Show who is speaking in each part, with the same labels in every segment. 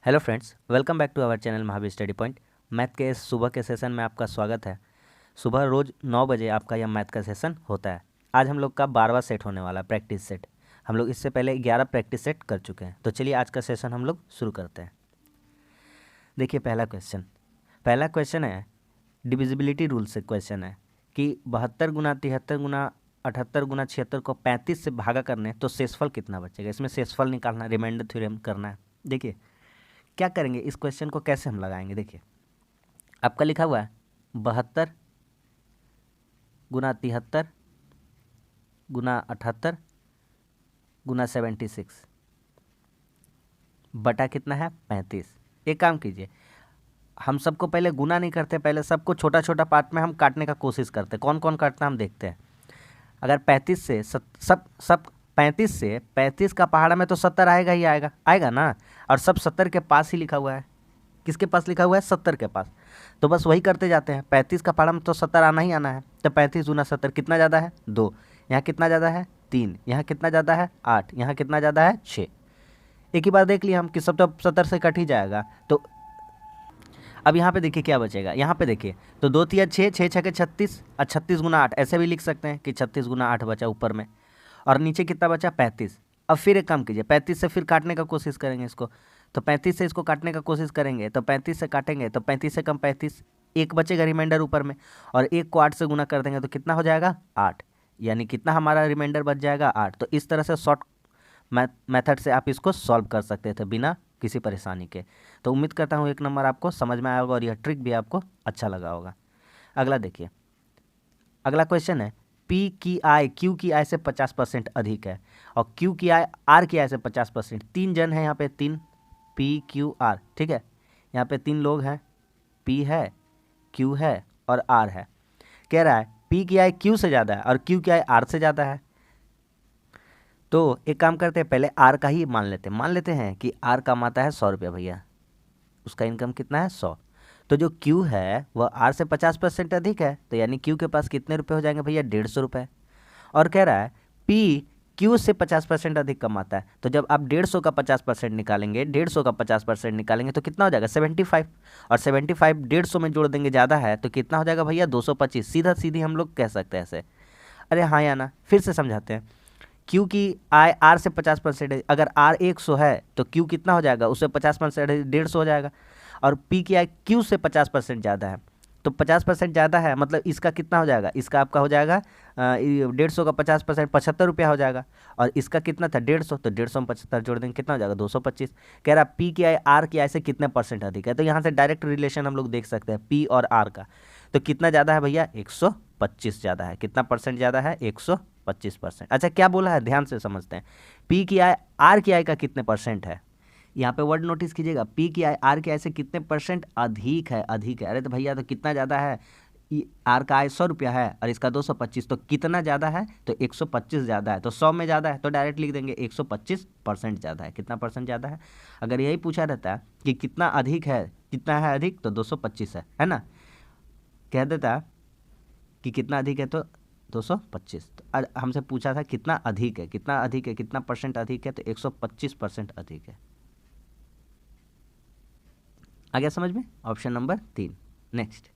Speaker 1: Hello friends, welcome back to our channel Mahavir study point. Math के इस सुबह के सेशन में आपका स्वागत है। सुबह रोज़ 9 बजे आपका यह मैथ का सेशन होता है। आज हम लोग का 12वां सेट होने वाला है, प्रैक्टिस सेट। हम लोग इससे पहले 11 प्रैक्टिस सेट कर चुके हैं। तो चलिए आज का सेशन हम लोग शुरू करते हैं। देखिए पहला क्वेश्चन है, डिविजिबिलिटी रूल से क्वेश्चन है कि 72 गुना 73 गुना 78 गुना 76 को 35 से भागा करने तो शेषफल कितना बचेगा। इसमें शेषफल निकालना, रिमाइंडर थ्योरम करना है। देखिए क्या करेंगे, इस क्वेश्चन को कैसे हम लगाएंगे। देखिए आपका लिखा हुआ है 72 गुना 73 गुना 78 गुना 76 बटा कितना है 35। एक काम कीजिए, हम सबको पहले गुना नहीं करते, पहले सबको छोटा छोटा पार्ट में हम काटने का कोशिश करते हैं। कौन कौन काटना हम देखते हैं। अगर 35 से सब 35 से 35 का पहाड़ा में तो 70 आएगा ही आएगा ना। और सब 70 के पास ही लिखा हुआ है। किसके पास लिखा हुआ है? 70 के पास। तो बस वही करते जाते हैं। 35 का पहाड़ा में तो 70 आना ही आना है। तो 35 गुना 70 कितना ज़्यादा है? 2। यहाँ कितना ज़्यादा है? 3। यहाँ कितना ज़्यादा है? 8। यहाँ कितना ज़्यादा है? 6। एक ही बार देख लिया हम कि सब तो 70 से कट ही जाएगा। तो अब यहाँ पे देखिए क्या बचेगा। यहाँ पे देखिए तो 2 तिया 6, 6 छके 36 और 36 गुना 8 ऐसे भी लिख सकते हैं कि 36 गुना 8 बचा ऊपर में, और नीचे कितना बचा? 35। अब फिर एक काम कीजिए, 35 से फिर काटने का कोशिश करेंगे इसको। तो 35 से इसको काटने का कोशिश करेंगे तो 35 से काटेंगे तो 35 से कम 35, एक बचेगा रिमाइंडर ऊपर में, और एक को 8 से गुना कर देंगे तो कितना हो जाएगा? 8। यानी कितना हमारा रिमाइंडर बच जाएगा? 8। तो इस तरह से शॉर्ट मेथड से आप इसको सॉल्व कर सकते थे बिना किसी परेशानी के। तो उम्मीद करता हूँ 1 नंबर आपको समझ में आया होगा और यह ट्रिक भी आपको अच्छा लगा होगा। अगला देखिए, अगला क्वेश्चन है पी की आय क्यू की आय से 50% अधिक है और क्यू की आय आर की आय से 50%। 3 जन हैं यहाँ पे, 3 पी क्यू आर, ठीक है। यहाँ पे 3 लोग हैं, पी है, क्यू है और आर है। कह रहा है पी की आय क्यू से ज़्यादा है और क्यू की आय आर से ज़्यादा है। तो एक काम करते हैं, पहले आर का ही मान लेते हैं कि आर कमाता है 100 रुपये भैया, उसका इनकम कितना है? 100। तो जो क्यू है वह आर से 50% अधिक है, तो यानी क्यू के पास कितने रुपए हो जाएंगे भैया? 150 रुपये। और कह रहा है पी क्यू से 50% अधिक कमाता है, तो जब आप 150 का 50% निकालेंगे, 150 का 50% निकालेंगे तो कितना हो जाएगा? 75। और 75 150 में जोड़ देंगे ज़्यादा है तो कितना हो जाएगा भैया? 225। सीधा सीधी हम लोग कह सकते हैं ऐसे। अरे हाँ या ना, फिर से समझाते हैं। क्यू की आय आर से 50%, अगर आर 100 है तो क्यू कितना हो जाएगा? उससे 50% 150 हो जाएगा। और पी की आय क्यू से 50% ज़्यादा है, तो 50% ज़्यादा है मतलब इसका कितना हो जाएगा? इसका आपका हो जाएगा 150 का 50% 75 रुपया हो जाएगा। और इसका कितना था? 150, तो 150 में 75 जोड़ देंगे कितना हो जाएगा? 225। कह रहा पी की आय आर की आय से कितने परसेंट अधिक है, तो यहाँ से डायरेक्ट रिलेशन हम लोग देख सकते हैं पी और आर का। तो कितना ज़्यादा है भैया? 125 ज़्यादा है। कितना परसेंट ज़्यादा है? 125%। अच्छा क्या बोला है, ध्यान से समझते हैं। पी की आय आर की आय का कितने परसेंट है, यहाँ पे वर्ड नोटिस कीजिएगा। पी की आय आर की आय से कितने परसेंट अधिक है? अधिक है। अरे तो भैया तो कितना ज़्यादा है? आर का आय 100 रुपया है और इसका 225, तो कितना ज़्यादा है? तो 125 ज़्यादा है। तो 100 में ज़्यादा है तो डायरेक्ट लिख देंगे 125% ज़्यादा है। कितना परसेंट ज़्यादा है? अगर यही पूछा रहता कि कितना अधिक है, कितना है अधिक, तो 225 है ना। कह देता कि कितना अधिक है तो 225। तो हमसे पूछा था कितना अधिक है, कितना अधिक है, कितना परसेंट अधिक है, तो 125% अधिक है। आ गया समझ में? Option number 3। नेक्स्ट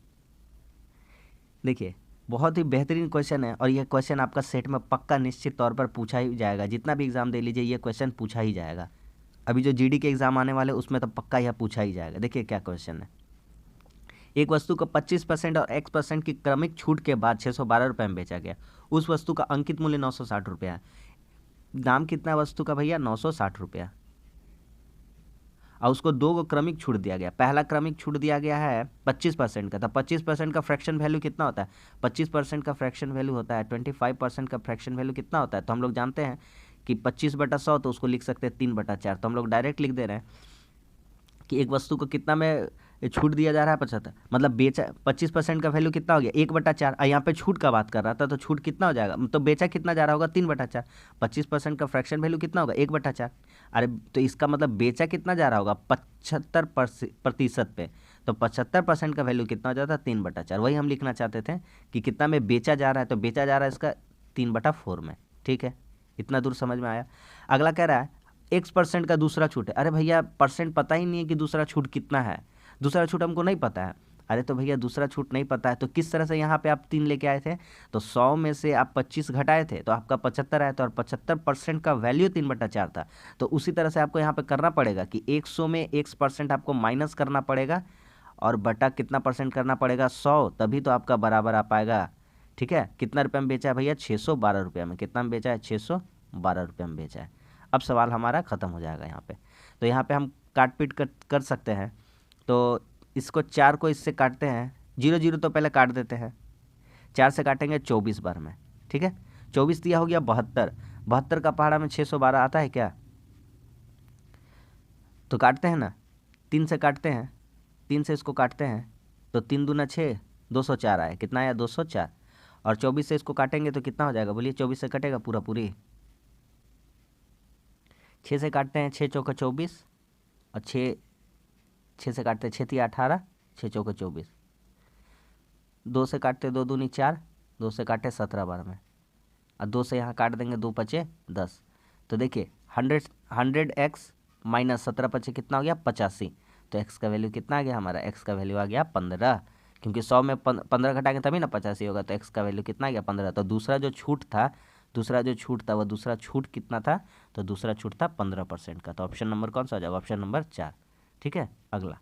Speaker 1: देखिए, बहुत ही बेहतरीन क्वेश्चन है और यह क्वेश्चन आपका सेट में पक्का निश्चित तौर पर पूछा ही जाएगा। जितना भी एग्जाम दे लीजिए ये क्वेश्चन पूछा ही जाएगा। अभी जो जीडी के एग्जाम आने वाले उसमें तो पक्का यह पूछा ही जाएगा। देखिए क्या क्वेश्चन है। एक वस्तु को 25% और x% की क्रमिक छूट के बाद 612 रुपये में बेचा गया। उस वस्तु का अंकित मूल्य 960 रुपया है। दाम कितना है वस्तु का भैया? 960 रुपया। और उसको 2 को क्रमिक छूट दिया गया। पहला क्रमिक छूट दिया गया है 25% का। तो 25% का फ्रैक्शन वैल्यू कितना होता है? 25% का फ्रैक्शन वैल्यू होता है 25% का फ्रैक्शन वैल्यू कितना होता है? तो हम लोग जानते हैं कि 25/100, तो उसको लिख सकते हैं 3/4। तो हम लोग डायरेक्ट लिख दे रहे हैं कि एक वस्तु को कितना में छूट दिया जा रहा है? 75। मतलब बेचा 25% का वैल्यू कितना हो गया? 1/4। यहाँ पे छूट का बात कर रहा था तो छूट कितना हो जाएगा? तो बेचा कितना जा रहा होगा? 3/4। 25% का फ्रैक्शन वैल्यू कितना होगा? 1/4। अरे तो इसका मतलब बेचा कितना जा रहा होगा? 75% पे। तो 75% का वैल्यू कितना हो जाता है? 3/4। वही हम लिखना चाहते थे कि कितना में बेचा जा रहा है, तो बेचा जा रहा है इसका 3/4 में। ठीक है, इतना दूर समझ में आया। अगला कह रहा है X% का दूसरा छूट है। अरे भैया परसेंट पता ही नहीं है कि दूसरा छूट कितना है, दूसरा छूट हमको नहीं पता है। अरे तो भैया दूसरा छूट नहीं पता है तो किस तरह से यहाँ पे आप 3 लेके आए थे? तो 100 में से आप 25 घटाए थे तो आपका 75 आया था, और 75% का वैल्यू 3/4 था। तो उसी तरह से आपको यहाँ पे करना पड़ेगा कि 100 में X% आपको माइनस करना पड़ेगा, और बटा कितना परसेंट करना पड़ेगा? 100, तभी तो आपका बराबर आ पाएगा। ठीक है, कितना रुपये में बेचा है भैया? 612 रुपये में। कितना में बेचा है? 612 रुपये में बेचा है। अब सवाल हमारा ख़त्म हो जाएगा यहाँ पे। तो यहाँ पे हम काट पीट कर सकते हैं। तो इसको 4 को इससे काटते हैं, 0 0 तो पहले काट देते हैं, 4 से काटेंगे 24 बार में। ठीक है, 24 दिया हो गया 72, 72 का पहाड़ा में 612 आता है क्या? तो काटते हैं ना, 3 से काटते हैं, 3 से इसको काटते हैं तो 3 दूना 6, 204 आया। कितना आया? 204। और 24 से इसको काटेंगे तो कितना हो जाएगा? बोलिए, 24 से कटेगा पूरा पूरी। 6 से काटते हैं, 6 चौका 24, और 6 से काटते हैं 6 तिया 18, 6 चौका 24। 2 से काटते 2 दूनी 4, 2 से काटे 17 बार में, और 2 से यहाँ काट देंगे 2 पचे 10। तो देखिए 100x माइनस 17 पचे कितना हो गया? 85। तो x का वैल्यू कितना आ गया हमारा? x का वैल्यू आ गया 15, क्योंकि 100 में 15 घटाएंगे तभी ना 85 होगा। तो x का वैल्यू कितना आ गया? 15। तो दूसरा जो छूट था वह दूसरा छूट कितना था? तो दूसरा छूट था 15% का। तो ऑप्शन नंबर कौन सा हो जाएगा? Option number 4। ठीक है, अगला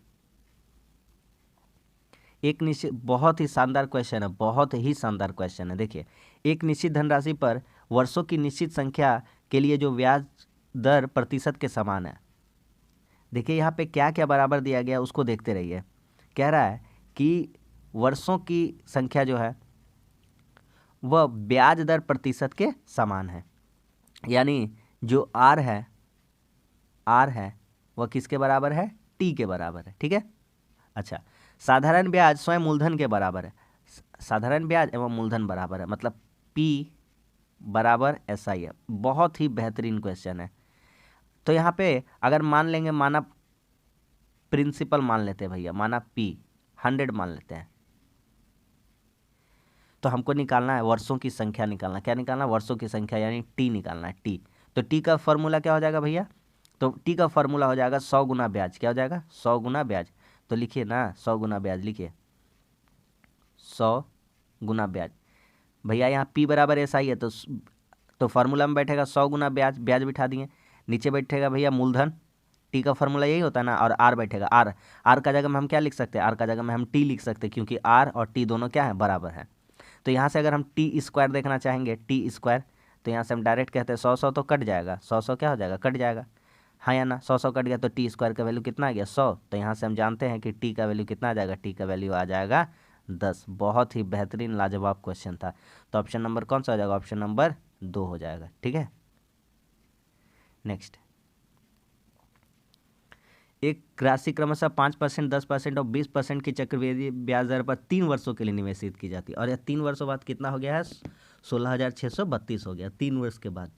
Speaker 1: एक निश्चित, बहुत ही शानदार क्वेश्चन है, बहुत ही शानदार क्वेश्चन है। देखिए, एक निश्चित धनराशि पर वर्षों की निश्चित संख्या के लिए जो ब्याज दर प्रतिशत के समान है। देखिए यहाँ पे क्या क्या बराबर दिया गया उसको देखते रहिए। कह रहा है कि वर्षों की संख्या जो है वह ब्याज दर प्रतिशत के समान है, यानी जो आर है वह किसके बराबर है? टी के बराबर है। ठीक है, अच्छा, साधारण ब्याज स्वयं मूलधन के बराबर है। साधारण ब्याज एवं मूलधन बराबर है, मतलब P बराबर SI है। बहुत ही बेहतरीन क्वेश्चन है। तो यहाँ पे अगर मान लेंगे, माना प्रिंसिपल मान लेते हैं भैया, माना P 100 मान लेते हैं, तो हमको निकालना है वर्षों की संख्या निकालना। क्या निकालना? वर्षों की संख्या, यानी T निकालना है, T। तो T का फॉर्मूला क्या हो जाएगा भैया? तो T का फॉर्मूला हो जाएगा 100 गुना ब्याज। क्या हो जाएगा? 100 गुना ब्याज। तो लिखिए ना, 100 गुना ब्याज लिखिए, 100 गुना ब्याज। भैया यहाँ P बराबर SI है, तो फार्मूला में बैठेगा 100 गुना ब्याज, ब्याज बिठा दिए। नीचे बैठेगा भैया मूलधन, T का फार्मूला यही होता है ना, और R बैठेगा। R का जगह में हम क्या लिख सकते हैं? R का जगह में हम T लिख सकते हैं, क्योंकि R और T दोनों क्या है? बराबर है। तो यहाँ से अगर हम T² देखना चाहेंगे, T², तो यहाँ से हम डायरेक्ट कहते हैं 100 तो कट जाएगा, 100 क्या हो जाएगा? कट जाएगा, हाँ या ना? 100 कट गया तो T² का वैल्यू कितना आ गया? 100। तो यहाँ से हम जानते हैं कि T का वैल्यू कितना आ जाएगा? T का वैल्यू आ जाएगा 10। बहुत ही बेहतरीन लाजवाब क्वेश्चन था। तो ऑप्शन नंबर कौन सा हो जाएगा? ऑप्शन नंबर 2 हो जाएगा। ठीक है, नेक्स्ट, एक राशि क्रमशः 5%, 10% और 20% की चक्रवृद्धि ब्याज दर पर 3 वर्षों के लिए निवेशित की जाती है। और यह 3 वर्षों बाद कितना हो गया है? 16,632 हो गया, 3 वर्ष के बाद।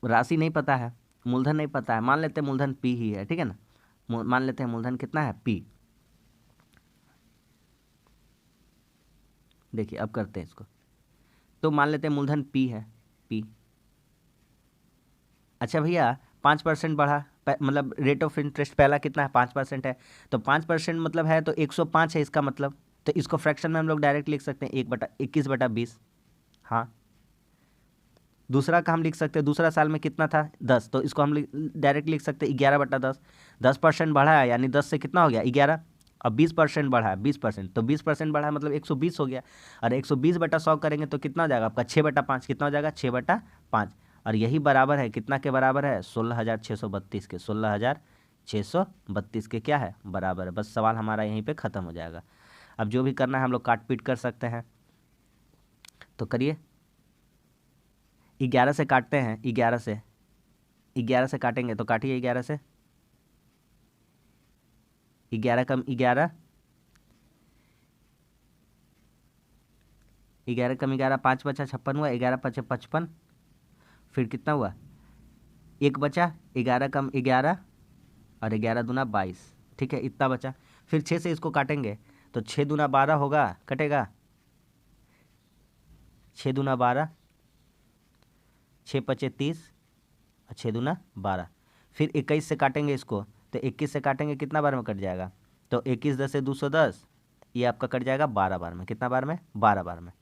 Speaker 1: राशि नहीं पता है, मूलधन नहीं पता है, मान लेते हैं मूलधन P ही है। ठीक है ना, मान लेते हैं मूलधन कितना है? P। देखिए अब करते हैं इसको, तो मान लेते हैं मूलधन P है, P। अच्छा भैया 5% बढ़ा, मतलब रेट ऑफ इंटरेस्ट पहला कितना है? 5% है। तो 5% मतलब है तो 105 है इसका मतलब। तो इसको फ्रैक्शन में हम लोग डायरेक्ट लिख सकते हैं 1/21/20। हाँ, दूसरा का हम लिख सकते हैं, दूसरा साल में कितना था? 10, तो इसको हम डायरेक्ट लिख सकते हैं 11/10। 10% बढ़ा है, यानी 10 से कितना हो गया? 11। अब 20% बढ़ा है, 20%, तो 20% बढ़ा है मतलब 120 हो गया। और 120/100 करेंगे तो कितना हो जाएगा आपका? 6/5। कितना हो जाएगा? 6/5। और यही बराबर है, कितना के बराबर है? 16,632 के। 16,632 के क्या है? बराबर है। बस सवाल हमारा यहीं पे ख़त्म हो जाएगा। अब जो भी करना है हम लोग काट पीट कर सकते हैं, तो करिए। 11 से काटते हैं, 11 से काटेंगे तो काटिए 11 से। 11 कम 11, 11 कम 11, 5 बचा 56 हुआ, 11 पचे 55, फिर कितना हुआ? 1 बचा, 11 कम 11, और 11 दूना 22। ठीक है, इतना बचा। फिर 6 से इसको काटेंगे तो 6 दूना 12 होगा, कटेगा 6 दूना 12, 6 पचे 30, 6 दूना 12, फिर 21 से काटेंगे इसको, तो 21 से काटेंगे कितना बार में कट जाएगा, तो 21 10 से 210, ये आपका कट जाएगा 12 बार में। कितना बार में, 12 बार में।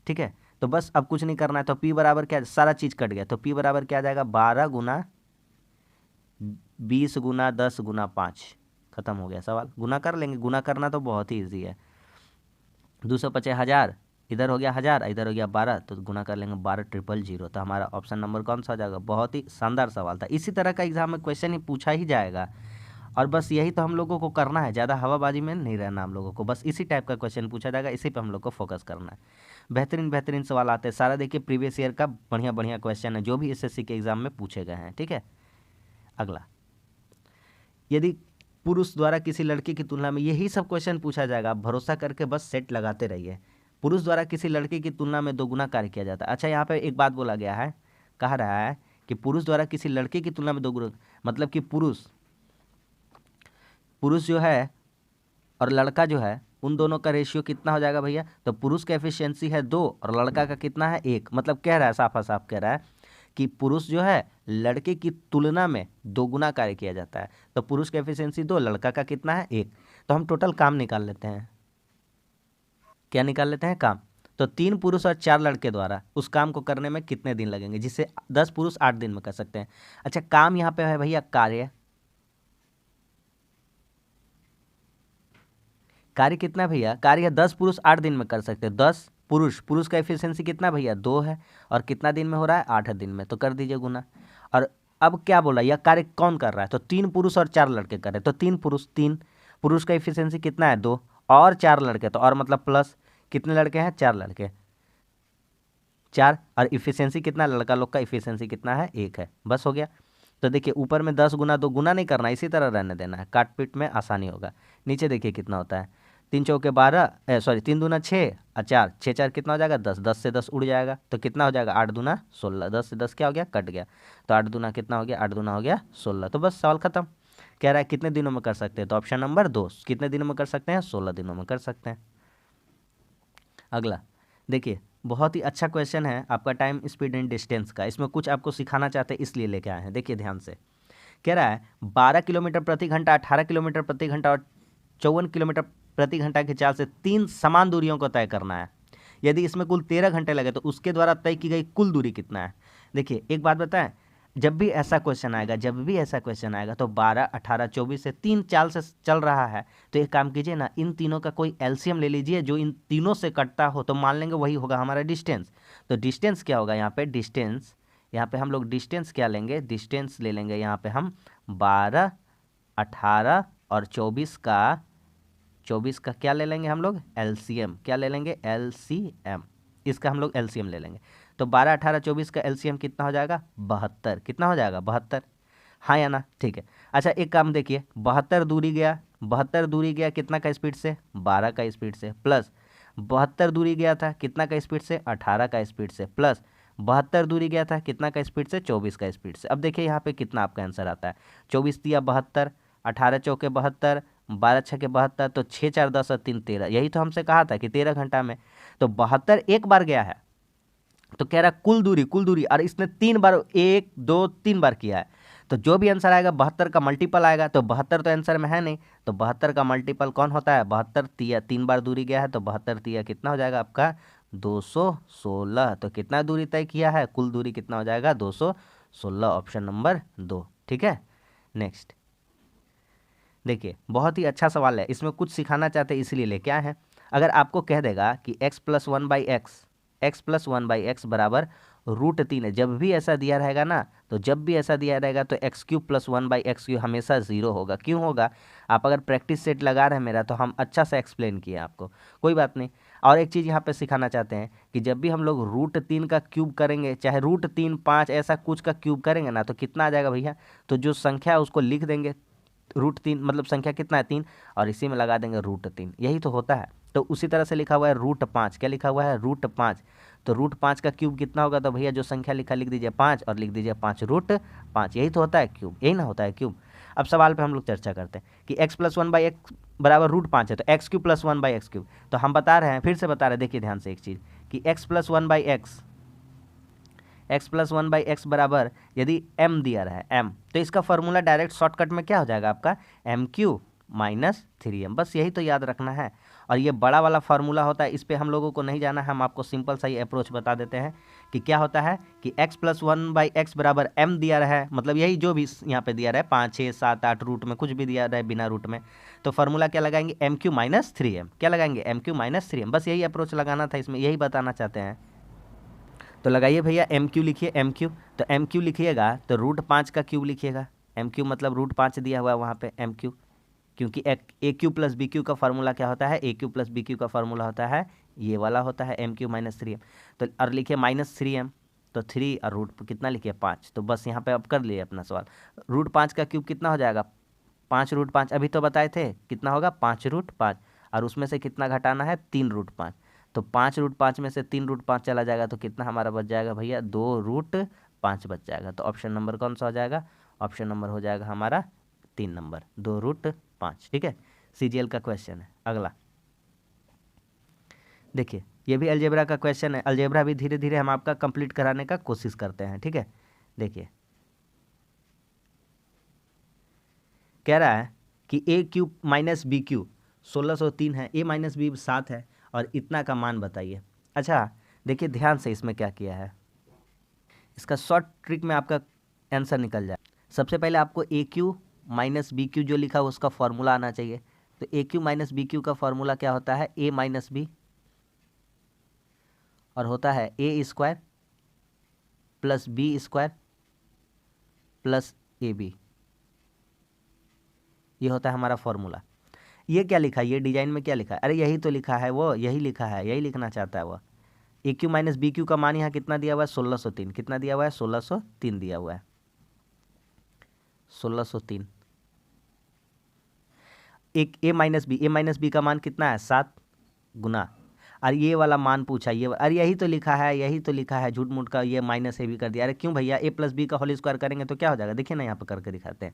Speaker 1: ठीक है, तो बस अब कुछ नहीं करना है, तो p बराबर क्या, सारा चीज़ कट गया, तो p बराबर क्या आ जाएगा, 12 गुना 20 गुना 10 गुना 5, खत्म हो गया सवाल। गुना कर लेंगे, गुना करना तो बहुत ही ईजी है। 250 इधर हो गया 1000, इधर हो गया 12, तो गुना कर लेंगे 12,000, तो हमारा ऑप्शन नंबर कौन सा हो जाएगा। बहुत ही शानदार सवाल था, इसी तरह का एग्जाम में क्वेश्चन ही पूछा ही जाएगा, और बस यही तो हम लोगों को करना है, ज़्यादा हवाबाजी में नहीं रहना हम लोगों को, बस इसी टाइप का क्वेश्चन पूछा जाएगा, इसी पे हम लोग को फोकस करना है। बेहतरीन बेहतरीन सवाल आते हैं, सारा देखिए प्रीवियस ईयर का बढ़िया बढ़िया क्वेश्चन है जो भी एसएससी के एग्जाम में पूछे गए हैं। ठीक है, अगला, यदि पुरुष द्वारा किसी लड़की की तुलना में, यही सब क्वेश्चन पूछा जाएगा, आप भरोसा करके बस सेट लगाते रहिए। पुरुष द्वारा किसी लड़की की तुलना में 2 गुना कार्य किया जाता है। अच्छा, यहाँ पे एक बात बोला गया है, कह रहा है कि पुरुष द्वारा किसी लड़की की तुलना में 2 गुना, मतलब कि पुरुष जो है और लड़का जो है, उन दोनों का रेशियो कितना हो जाएगा भैया, तो पुरुष का एफिशिएंसी है 2 और लड़का का कितना है 1, मतलब कह रहा है, साफ साफ कह रहा है कि पुरुष जो है लड़के की तुलना में 2 गुना कार्य किया जाता है, तो पुरुष का एफिशिएंसी 2, लड़का का कितना है 1। तो हम टोटल काम निकाल लेते हैं, क्या निकाल लेते हैं, काम। तो 3 पुरुष और 4 लड़के द्वारा उस काम को करने में कितने दिन लगेंगे, जिससे 10 पुरुष 8 दिन में कर सकते हैं। अच्छा, काम यहाँ पे है भैया कार्य, कार्य कितना भैया, कार्य 10 पुरुष 8 दिन में कर सकते हैं। 10 पुरुष का एफिशिएंसी कितना भैया 2 है, और कितना दिन में हो रहा है 8 दिन में, तो कर दीजिए गुना। और अब क्या बोला, यह कार्य कौन कर रहा है, तो 3 पुरुष और 4 लड़के कर रहे हैं, तो 3 पुरुष का एफिशिएंसी कितना है 2, और 4 लड़के, तो और मतलब प्लस, कितने लड़के हैं 4 लड़के, 4, और इफिशियंसी कितना, लड़का लोग का इफिशियंसी कितना है 1 है, बस हो गया। तो देखिए ऊपर में 10 गुना 2, गुना नहीं करना, इसी तरह रहने देना है, काट पीट में आसानी होगा। नीचे देखिए कितना होता है, 3 चौके 12, सॉरी 3 दूना 6 और 4, 6 4 कितना हो जाएगा 10, 10 से 10 उड़ जाएगा, तो कितना हो जाएगा 8 दूना 16, 10 से 10 क्या हो गया, कट गया, तो 8 दूना कितना हो गया, 8 दूना हो गया 16, तो बस सवाल खत्म। कह रहा है कितने दिनों में कर सकते हैं, तो ऑप्शन नंबर 2, कितने दिनों में कर सकते हैं, 16 दिनों में कर सकते हैं। अगला देखिए, बहुत ही अच्छा क्वेश्चन है आपका, टाइम स्पीड एंड डिस्टेंस का, इसमें कुछ आपको सिखाना चाहते हैं इसलिए लेके आए हैं। देखिए ध्यान से, कह रहा है 12 किलोमीटर प्रति घंटा, 18 किलोमीटर प्रति घंटा और 54 किलोमीटर प्रति घंटा की चाल से 3 समान दूरियों को तय करना है। यदि इसमें कुल 13 घंटे लगे तो उसके द्वारा तय की गई कुल दूरी कितना है। देखिए एक बात बताएं, जब भी ऐसा क्वेश्चन आएगा तो 12 18 24 से 3 चाल से चल रहा है, तो एक काम कीजिए ना, इन तीनों का कोई एलसीएम ले लीजिए जो इन तीनों से कटता हो, तो मान लेंगे वही होगा हमारा डिस्टेंस। तो डिस्टेंस क्या होगा यहाँ पे, डिस्टेंस, यहाँ पे हम लोग डिस्टेंस क्या लेंगे, डिस्टेंस ले लेंगे यहाँ पे हम 12 18 और 24 का क्या ले लेंगे हम लोग, एलसीएम, क्या ले लेंगे, एलसीएम, इसका हम लोग एलसीएम ले लेंगे। तो 12 18 24 का एलसीएम कितना हो जाएगा 72, कितना हो जाएगा 72, हाँ या ना, ठीक है। अच्छा एक काम देखिए, 72 दूरी गया कितना का स्पीड से, 12 का स्पीड से, प्लस 72 दूरी गया था कितना का स्पीड से, 18 का स्पीड से, प्लस 72 दूरी गया था कितना का स्पीड से, 24 का स्पीड से। अब देखिए यहाँ पे कितना आपका आंसर आता है, 24 दिया 72, 18 चौके 72, 12 छके 72, तो 6 4 10 और 3 13, यही तो हमसे कहा था कि 13 घंटा में, तो 72 एक बार गया है, तो कह रहा कुल दूरी, और इसने 3 बार 1 2 3 बार किया है, तो जो भी आंसर आएगा 72 का मल्टीपल आएगा, तो 72 तो आंसर में है नहीं, तो 72 का मल्टीपल कौन होता है, 72 तिया 3 बार दूरी गया है, तो 72 तिया कितना हो जाएगा आपका 216, तो कितना दूरी तय किया है, कुल दूरी कितना हो जाएगा 216, ऑप्शन नंबर 2, ठीक है। नेक्स्ट देखिए, बहुत ही अच्छा सवाल है, इसमें कुछ सिखाना चाहते हैं इसलिए लेके आए हैं। अगर आपको कह देगा कि x + 1/x बराबर √3 है, जब भी ऐसा दिया रहेगा ना, तो जब भी ऐसा दिया रहेगा तो x³ + 1/x³ हमेशा 0 होगा। क्यों होगा, आप अगर प्रैक्टिस सेट लगा रहे हैं मेरा, तो हम अच्छा सा एक्सप्लेन किए आपको, कोई बात नहीं। और एक चीज़ यहाँ पे सिखाना चाहते हैं कि जब भी हम लोग √3 का क्यूब करेंगे, चाहे √3 5 ऐसा कुछ का क्यूब करेंगे ना, तो कितना आ जाएगा भैया, तो जो संख्या है उसको लिख देंगे, √3 मतलब संख्या कितना है 3, और इसी में लगा देंगे √3, यही तो होता है। तो उसी तरह से लिखा हुआ है √5, क्या लिखा हुआ है √5, तो √5 का क्यूब कितना होगा, तो भैया जो संख्या लिखा लिख दीजिए 5 और लिख दीजिए 5 √5, यही तो होता है क्यूब, यही ना होता है क्यूब। अब सवाल पे हम लोग चर्चा करते हैं कि x + 1/x बराबर √5 है, तो x³ + 1/x³, तो हम बता रहे हैं, फिर से बता रहे हैं, देखिए ध्यान से एक चीज़ कि x + 1/x x+1/x बराबर यदि m दिया रहा है m, तो इसका फॉर्मूला डायरेक्ट शॉर्टकट में क्या हो जाएगा आपका mq माइनस 3m, बस यही तो याद रखना है। और ये बड़ा वाला फार्मूला होता है, इस पे हम लोगों को नहीं जाना है, हम आपको सिंपल सा ही अप्रोच बता देते हैं कि क्या होता है कि x+1/x बराबर m दिया रहा है, मतलब यही जो भी यहाँ पे दिया रहा है 5, 6, 7, 8 रूट में कुछ भी दिया रहा है बिना रूट में, तो फार्मूला क्या लगाएंगे mq माइनस 3m, क्या लगाएंगे mq माइनस 3m, बस यही अप्रोच लगाना था, इसमें यही बताना चाहते हैं। तो लगाइए भैया mq लिखिए mq, तो mq लिखिएगा तो √5 का क्यूब लिखिएगा, mq मतलब √5 दिया हुआ है वहाँ पे mq, क्योंकि ए क्यू प्लस बी क्यू का फार्मूला क्या होता है, ए क्यू प्लस बी क्यू का फार्मूला होता है ये वाला होता है mq माइनस 3m, तो और लिखिए माइनस 3m, तो 3 और रूट कितना लिखिए 5, तो बस यहाँ पे अब कर लिए अपना सवाल। √5 का क्यूब कितना हो जाएगा 5√5, अभी तो बताए थे कितना होगा 5√5, और उसमें से कितना घटाना है 3√5, तो 5√5 में से 3√5 चला जाएगा तो कितना हमारा बच जाएगा भैया 2√5 बच जाएगा। तो ऑप्शन नंबर कौन सा हो जाएगा, ऑप्शन नंबर हो जाएगा हमारा 3 नंबर 2√5। ठीक है, सीजीएल का क्वेश्चन है। अगला देखिए, ये भी अलजेब्रा का क्वेश्चन है, अलजेब्रा भी धीरे धीरे हम आपका कंप्लीट कराने का कोशिश करते हैं। ठीक है, देखिए कह रहा है कि ए क्यूब माइनस बी क्यूब 1603 है, ए माइनस बी 7 है, और इतना का मान बताइए। अच्छा देखिए ध्यान से इसमें क्या किया है, इसका शॉर्ट ट्रिक में आपका आंसर निकल जाए। सबसे पहले आपको A cube minus B cube जो लिखा है उसका फॉर्मूला आना चाहिए, तो A cube minus B cube का फॉर्मूला क्या होता है ए माइनस बी, और होता है A square plus B square plus A B, ये होता है हमारा फॉर्मूला। ये क्या लिखा है, ये डिजाइन में क्या लिखा है, अरे यही तो लिखा है, वो यही लिखा है, यही लिखना चाहता है वो। ए क्यू माइनस बी क्यू का मान यहाँ कितना दिया हुआ है 1603, कितना दिया हुआ है 1603 दिया हुआ है 1603। एक ए माइनस बी का मान कितना है 7 गुना, और ये वाला मान पूछा, ये अरे यही तो लिखा है, यही तो लिखा है, झूठ मूठ का ये माइनस ए भी कर दिया। अरे क्यों भैया, ए प्लस बी का होल स्क्वायर करेंगे तो क्या हो जाएगा, देखिए ना यहाँ पे करके दिखाते हैं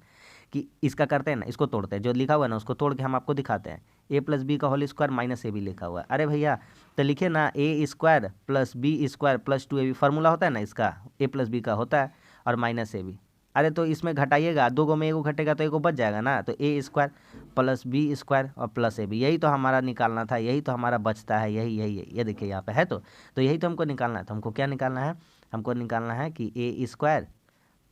Speaker 1: कि इसका करते हैं ना, इसको तोड़ते हैं, जो लिखा हुआ है ना उसको तोड़ के हम आपको दिखाते हैं। ए प्लस बी का होल स्क्वायर माइनस ए भी लिखा हुआ है, अरे भैया तो लिखिए ना A square plus B square plus 2ab, formula होता है ना इसका, ए प्लस बी का होता है और माइनस ए बी। अरे तो इसमें घटाइएगा, 2 गो में एगो घटेगा तो एगो बच जाएगा ना, तो ए स्क्वायर प्लस बी स्क्वायर और प्लस ए बी, यही तो हमारा निकालना था, यही तो हमारा बचता है, यही यही ये देखिए यहाँ पे है, तो यही तो हमको निकालना है। तो हमको क्या निकालना है, हमको निकालना है कि ए स्क्वायर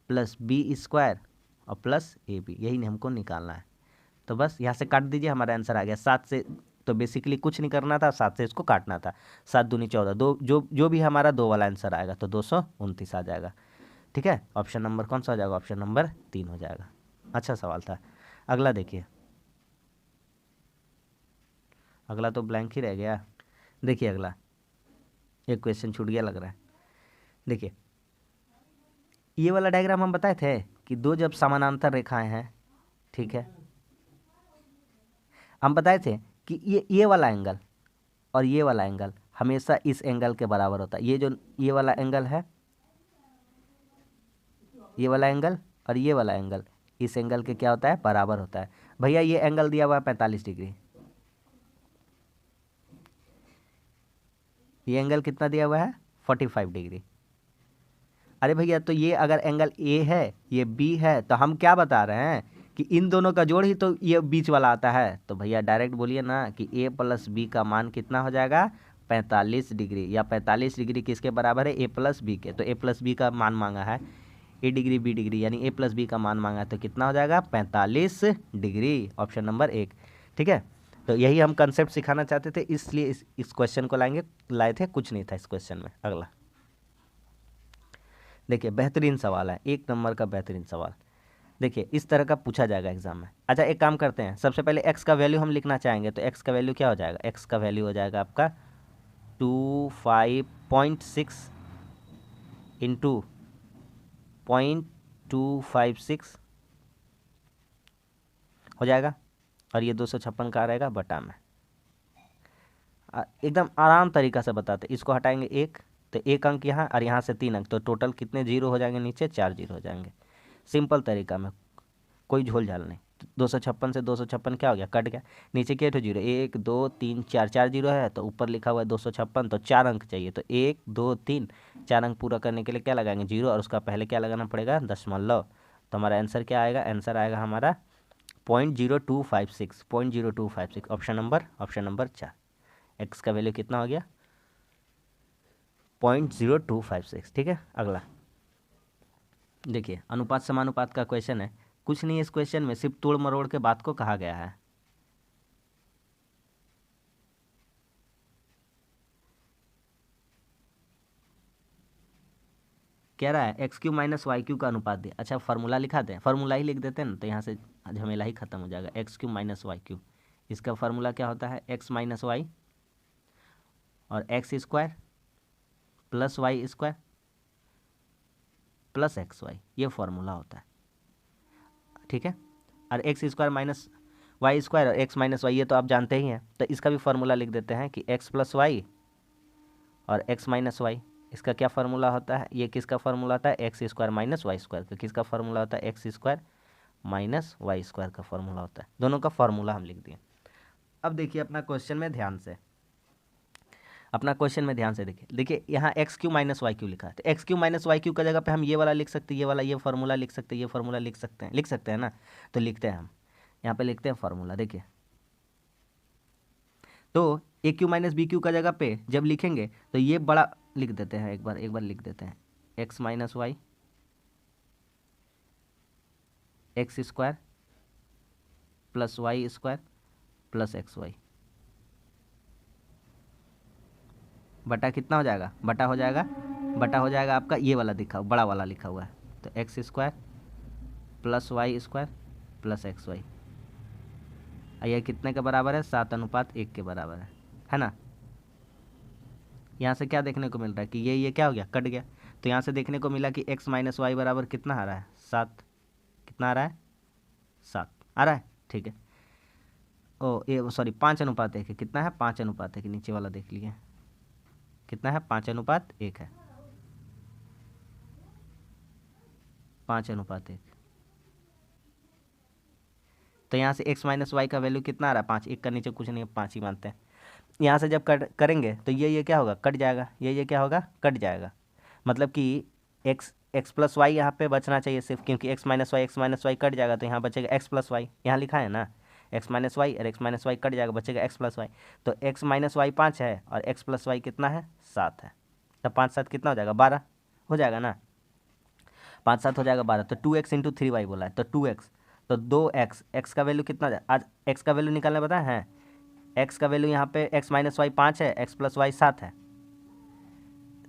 Speaker 1: प्लस बी स्क्वायर और प्लस ए बी, यही हमको निकालना है। तो बस यहाँ से काट दीजिए, हमारा आंसर आ गया 7 से, तो बेसिकली कुछ नहीं करना था, 7 से इसको काटना था, 7 दूनी 14, दो जो भी हमारा 2 वाला आंसर आएगा तो 229 आ जाएगा। ठीक है, ऑप्शन नंबर कौन सा हो जाएगा, ऑप्शन नंबर 3 हो जाएगा। अच्छा सवाल था। अगला देखिए, अगला तो ब्लैंक ही रह गया। देखिए अगला एक क्वेश्चन छूट गया लग रहा है। देखिए ये वाला डायग्राम हम बताए थे कि दो जब समानांतर रेखाएं हैं, ठीक है, हम बताए थे कि ये वाला एंगल और ये वाला एंगल हमेशा इस एंगल के बराबर होता है। ये जो ये वाला एंगल है, ये वाला एंगल और ये वाला एंगल इस एंगल के क्या होता है, बराबर होता है। भैया ये एंगल दिया हुआ है 45 डिग्री, ये एंगल कितना दिया हुआ है 45 डिग्री। अरे भैया तो ये अगर एंगल ए है, ये बी है, तो हम क्या बता रहे हैं कि इन दोनों का जोड़ ही तो ये बीच वाला आता है। तो भैया डायरेक्ट बोलिए ना कि ए प्लस बी का मान कितना हो जाएगा 45 डिग्री, या 45 डिग्री किसके बराबर है, ए प्लस बी के। तो ए प्लस बी का मान मांगा है, ए डिग्री बी डिग्री, यानी ए प्लस बी का मान मांगा है, तो कितना हो जाएगा 45 डिग्री, ऑप्शन नंबर 1। ठीक है, तो यही हम कंसेप्ट सिखाना चाहते थे, इसलिए इस क्वेश्चन को लाए थे, कुछ नहीं था इस क्वेश्चन में। अगला देखिए, बेहतरीन सवाल है, 1 नंबर का बेहतरीन सवाल। देखिए इस तरह का पूछा जाएगा एग्जाम में। अच्छा एक काम करते हैं, सबसे पहले x का वैल्यू हम लिखना चाहेंगे, तो x का वैल्यू क्या हो जाएगा, x का वैल्यू हो जाएगा आपका 25.6 इंटू 0.256 हो जाएगा, और ये 256 का रहेगा बटा में। एकदम आराम तरीका से बताते, इसको हटाएंगे 1, तो 1 अंक यहाँ और यहाँ से 3 अंक, तो टोटल कितने जीरो हो जाएंगे, नीचे 4 जीरो हो जाएंगे। सिंपल तरीका में, कोई झोल झाल नहीं। 256 से 256 क्या हो गया, कट गया। नीचे क्या है, जीरो, 1 2 3 4, 4 जीरो है, तो ऊपर लिखा हुआ है 256, तो 4 अंक चाहिए, तो 1 2 3, 4 अंक पूरा करने के लिए क्या लगाएंगे, जीरो, और उसका पहले क्या लगाना पड़ेगा, दशमलव। तो हमारा आंसर क्या आएगा, आंसर आएगा हमारा 0.0256, 0.0256, ऑप्शन नंबर 4। एक्स का वैल्यू कितना हो गया, 0.0256। ठीक है, अगला देखिए, अनुपात समानुपात का क्वेश्चन है। कुछ नहीं, इस क्वेश्चन में सिर्फ तोड़ मरोड़ के बात को कहा गया है। कह रहा है x cube minus y cube का अनुपात दे। अच्छा, फार्मूला लिखा दें, फार्मूला ही लिख देते हैं ना, तो यहाँ से झमेला ही खत्म हो जाएगा। X cube minus y cube, इसका फार्मूला क्या होता है, एक्स माइनस वाई और x square plus y square plus x y, ये फार्मूला होता है। ठीक है, और x square minus y square और एक्स माइनस वाई, ये तो आप जानते ही हैं, तो इसका भी फार्मूला लिख देते हैं कि एक्स प्लस वाई और एक्स माइनस वाई, इसका क्या फार्मूला होता है, ये किसका फार्मूला होता है, x square minus y square का। किसका फार्मूला होता है, x square minus y square का फार्मूला होता है। दोनों का फार्मूला हम लिख दिए। अब देखिए अपना क्वेश्चन में ध्यान से, अपना क्वेश्चन में ध्यान से देखिए यहाँ x cube minus y cube लिखा है, तो x cube minus y cube का जगह पे हम ये वाला लिख सकते हैं, ये वाला, ये फार्मूला लिख सकते हैं, ये फार्मूला लिख सकते हैं ना। तो लिखते हैं हम, यहाँ पे लिखते हैं फार्मूला। देखिए, तो A cube minus B cube का जगह पे जब लिखेंगे तो ये बड़ा लिख देते हैं, एक बार लिख देते हैं, x minus y x square plus y square plus x y, बटा कितना हो जाएगा, बटा हो जाएगा आपका ये वाला दिखा, बड़ा वाला लिखा हुआ है, तो x square plus y square plus x y, ये कितने के बराबर है, 7:1 के बराबर है ना। यहाँ से क्या देखने को मिल रहा है कि ये क्या हो गया, कट गया। तो यहाँ से देखने को मिला कि x माइनस वाई बराबर कितना आ रहा है, 7। कितना आ रहा है, 7 आ रहा है। ठीक है, ओ ये सॉरी 5:1 है, कितना है, 5:1 नीचे वाला देख लिए कितना है, 5:1 है, 5:1। तो यहाँ से x माइनस वाई का वैल्यू कितना आ रहा है, 5। एक का नीचे कुछ नहीं है, 5 ही मानते हैं। यहाँ से जब करेंगे तो ये क्या होगा, कट जाएगा, ये क्या होगा, कट जाएगा। मतलब कि एक्स प्लस वाई यहाँ पे बचना चाहिए सिर्फ, क्योंकि एक्स माइनस वाई कट जाएगा, तो यहाँ बचेगा एक्स प्लस वाई, यहाँ लिखा है ना, एक्स माइनस वाई और एक्स माइनस वाई कट जाएगा, बचेगा एक्स प्लस वाई। तो एक्स माइनस वाई 5 है और एक्स प्लस वाई कितना है, 7 है। तो 5 7 कितना हो जाएगा, 12 हो जाएगा ना, 5 7 हो जाएगा 12। तो 2x इंटू 3y बोला है, तो 2x, तो 2x, एक्स का वैल्यू कितना, आज एक्स का वैल्यू निकालना पता है, एक्स का वैल्यू यहाँ पे एक्स माइनस वाई 5 है, एक्स प्लस वाई 7 है,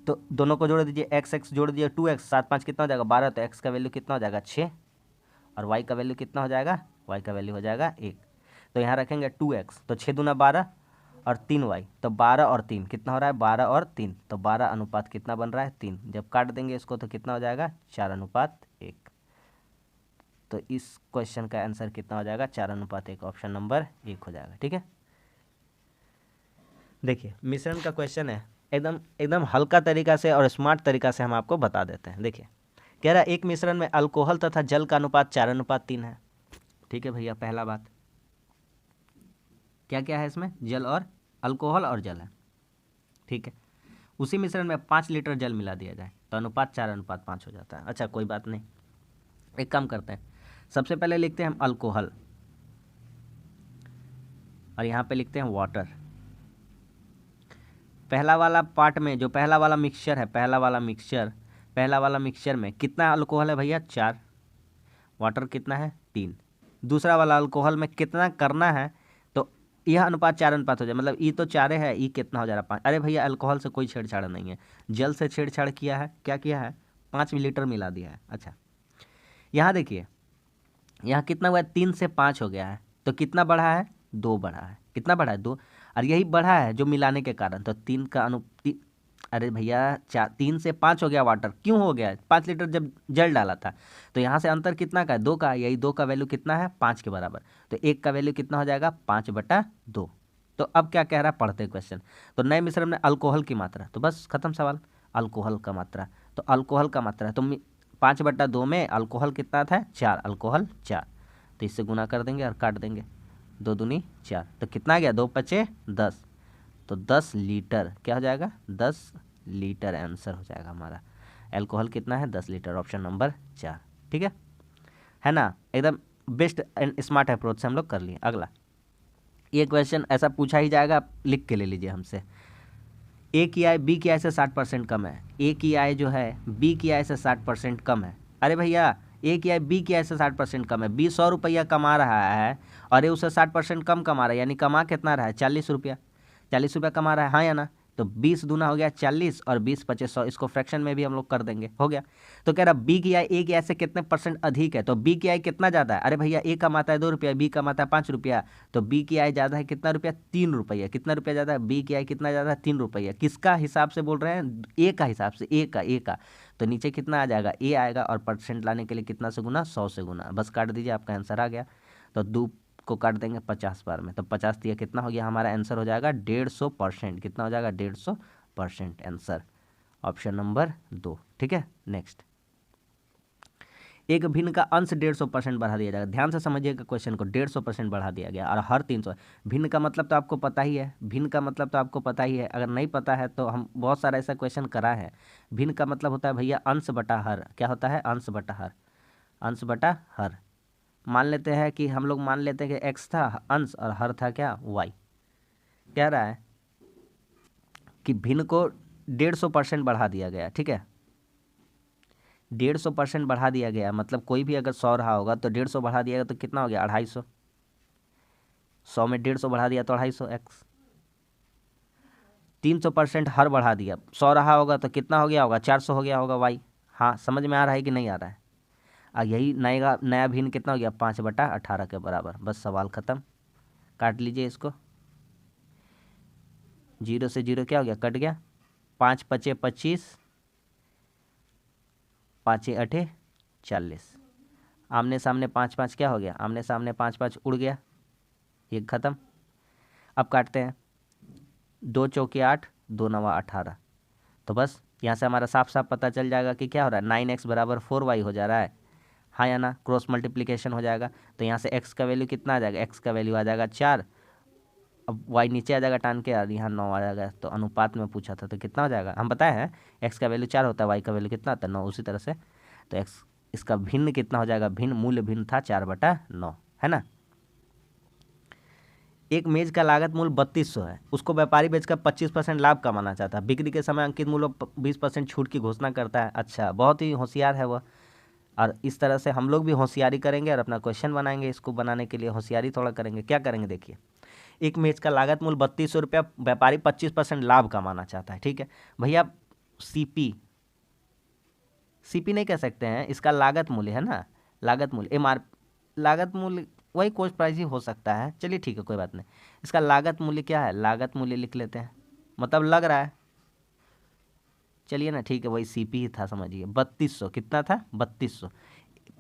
Speaker 1: तो दोनों को जोड़ दीजिए, एक्स जोड़ दीजिए, 2x, 7 5 कितना हो जाएगा, 12। तो एक्स का वैल्यू कितना हो जाएगा, 6, और वाई का वैल्यू कितना हो जाएगा, वाई का वैल्यू हो जाएगा 1। तो यहाँ रखेंगे 2x, तो 6 दूना 12 और 3y, तो 12 और 3 कितना हो रहा है, 12 और 3, तो 12 अनुपात कितना बन रहा है, 3। जब काट देंगे इसको तो कितना हो जाएगा, 4:1। तो इस क्वेश्चन का आंसर कितना हो जाएगा, 4:1, ऑप्शन नंबर 1 हो जाएगा। ठीक है, देखिए मिश्रण का क्वेश्चन है, एकदम हल्का तरीका से और स्मार्ट तरीका से हम आपको बता देते हैं। देखिए, कह रहा है एक मिश्रण में अल्कोहल तथा जल का अनुपात 4:3 है। ठीक है भैया, पहला बात क्या क्या है इसमें, जल और अल्कोहल और जल है। ठीक है, उसी मिश्रण में 5 लीटर जल मिला दिया जाए तो अनुपात 4:5 हो जाता है। अच्छा कोई बात नहीं, एक काम करते हैं, सबसे पहले लिखते हैं हम अल्कोहल और यहाँ पे लिखते हैं वाटर। पहला वाला पार्ट में जो पहला वाला मिक्सचर है, पहला वाला मिक्सचर में कितना अल्कोहल है भैया, 4, वाटर कितना है, 3। दूसरा वाला अल्कोहल में कितना करना है, तो यह अनुपात 4:5 हो जाए, मतलब ई तो 4 है, ई कितना हो जा रहा है, 5। अरे भैया अल्कोहल से कोई छेड़छाड़ नहीं है, जल से छेड़छाड़ किया है, क्या किया है, 5 लीटर मिला दिया है। अच्छा यहाँ देखिए, यहाँ कितना हुआ है, 3 से 5 हो गया है, तो कितना बढ़ा है, 2 बढ़ा है, कितना बढ़ा है, 2, और यही बढ़ा है जो मिलाने के कारण, तो 3 का अरे भैया 3 से 5 हो गया, वाटर क्यों हो गया, 5 लीटर जब जल डाला था, तो यहाँ से अंतर कितना का है, 2 का, यही 2 का वैल्यू कितना है, 5 के बराबर, तो 1 का वैल्यू कितना हो जाएगा, 5/2। तो अब क्या कह रहा है, पढ़ते क्वेश्चन, तो नए मिश्रण में अल्कोहल की मात्रा, तो बस खत्म सवाल, अल्कोहल का मात्रा, तो अल्कोहल का मात्रा, तो 5/2 में अल्कोहल कितना था, 4, अल्कोहल 4, तो इससे गुना कर देंगे और काट देंगे, 2 दूनी 4, तो कितना आ गया, 2 पचे 10, तो 10 लीटर क्या हो जाएगा, 10 लीटर आंसर हो जाएगा हमारा। एल्कोहल कितना है, 10 लीटर, ऑप्शन नंबर 4। ठीक है ना, एकदम बेस्ट एंड स्मार्ट अप्रोच से हम लोग कर लिए। अगला ये क्वेश्चन ऐसा पूछा ही जाएगा, आप लिख के ले लीजिए हमसे। ए की आय बी की आय से 60% कम है। ए की आय जो है बी की आय से 60% कम है। अरे भैया ए की आय बी की आय से 60% कम है। बी 100 रुपया कमा रहा है और ये उससे 60% कम कमा रहा है, यानी कमा कितना रहा है, 40 रुपया। 40 रुपया कमा रहा है, हाँ या ना। तो 20 दूना हो गया 40 और 20 पचे 100, इसको फ्रैक्शन में भी हम लोग कर देंगे, हो गया। तो कह रहा बी की आय ए की आय से कितने % अधिक है, तो बी की आय कितना ज़्यादा है। अरे भैया ए कमाता है 2 रुपया, बी कमाता है 5 रुपया, तो बी की आय ज़्यादा है कितना रुपया, 3 रुपया। कितना रुपया ज़्यादा है, बी की आय कितना ज़्यादा है, 3 रुपया। किसका हिसाब से बोल रहे हैं, ए का हिसाब से, ए का। तो नीचे कितना आ जाएगा, ए आएगा, और परसेंट लाने के लिए कितना से गुना, 100 से गुना, बस काट दीजिए, आपका आंसर आ गया। तो 2 को काट देंगे 50 बार में, तो 50 दिया कितना हो गया, हमारा आंसर हो जाएगा 150%। कितना हो जाएगा, 150% आंसर, ऑप्शन नंबर 2। ठीक है, नेक्स्ट। एक भिन्न का अंश 150% बढ़ा दिया जाएगा। ध्यान से समझिएगा क्वेश्चन को, 150% बढ़ा दिया गया और हर 300। भिन्न का मतलब तो आपको पता ही है, भिन्न का मतलब तो आपको पता ही है, अगर नहीं पता है तो हम बहुत सारा ऐसा क्वेश्चन करा है। भिन्न का मतलब होता है भैया अंश बटा हर। क्या होता है, अंश बटा हर, अंश बटा हर। मान लेते हैं कि हम लोग मान लेते हैं कि एक्स था अंश और हर था क्या, वाई। कह रहा है कि भिन्न को 150% बढ़ा दिया गया। ठीक है, 150% बढ़ा दिया गया, मतलब कोई भी अगर 100 रहा होगा तो 150 बढ़ा दिया गया तो कितना हो गया, 250। 100 में 150 बढ़ा दिया तो 250 एक्स। 300% हर बढ़ा दिया, 100 रहा होगा तो कितना हो गया होगा, 400 हो गया होगा वाई। हाँ, समझ में आ रहा है कि नहीं आ रहा है। अब यही नया भिन्न कितना हो गया, 5/18 के बराबर। बस सवाल खत्म, काट लीजिए इसको। 0 से 0 क्या हो गया, कट गया। 5 पचे 25, 5 8 40। आमने सामने 5 5 क्या हो गया, आमने सामने 5 5 उड़ गया, ये खत्म। अब काटते हैं, 2 चौके 8, 2 नवा 18। तो बस यहाँ से हमारा साफ साफ पता चल जाएगा कि क्या हो रहा है, 9x बराबर 4y हो जा रहा है, हाँ या ना। क्रॉस मल्टीप्लिकेशन हो जाएगा, तो यहाँ से x का वैल्यू कितना आ जाएगा, x का वैल्यू आ जाएगा 4। अब y नीचे आ जाएगा टान के, और यहाँ 9 आ जाएगा। तो अनुपात में पूछा था तो कितना हो जाएगा, हम बताए हैं x का वैल्यू 4 होता है, y का वैल्यू कितना आता है, 9। उसी तरह से तो x इसका भिन्न कितना हो जाएगा, भिन्न मूल्य भिन्न था 4/9, है ना। एक मेज का लागत मूल्य 3200 है, उसको व्यापारी बेचकर 25% लाभ कमाना चाहता है। बिक्री के समय अंकित मूल्य 20% छूट की घोषणा करता है। अच्छा, बहुत ही होशियार है वह। और इस तरह से हम लोग भी होशियारी करेंगे और अपना क्वेश्चन बनाएंगे। इसको बनाने के लिए होशियारी थोड़ा करेंगे। क्या करेंगे, देखिए, एक मेज का लागत मूल्य 3200 रुपया, व्यापारी 25% लाभ कमाना चाहता है। ठीक है भैया, सीपी नहीं कह सकते हैं, इसका लागत मूल्य है ना, लागत मूल्य लागत मूल्य वही कॉस्ट प्राइस ही हो सकता है। चलिए ठीक है, कोई बात नहीं। इसका लागत मूल्य क्या है, लागत मूल्य लिख लेते हैं, मतलब लग रहा है। चलिए ना, ठीक है, वही सीपी ही था, समझिए। 3200 कितना था, 3200।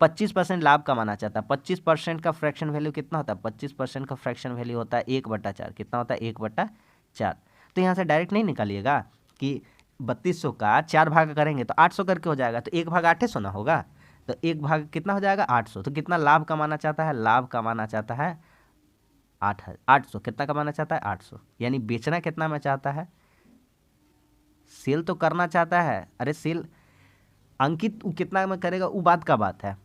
Speaker 1: 25% लाभ कमाना चाहता है। 25% का फ्रैक्शन वैल्यू कितना होता है, 25% का फ्रैक्शन वैल्यू होता है 1/4। कितना होता है, 1/4। तो यहाँ से डायरेक्ट नहीं निकालिएगा कि 3200 का 4 भाग करेंगे तो 800 करके हो जाएगा, तो 1 भाग 800 ना होगा, तो 1 भाग कितना हो जाएगा, 800। तो कितना लाभ कमाना चाहता है, लाभ कमाना चाहता है 800। कितना कमाना चाहता है, 800। यानी बेचना कितना में चाहता है, सेल तो करना चाहता है। अरे सेल अंकित कितना में करेगा वो बात का बात है,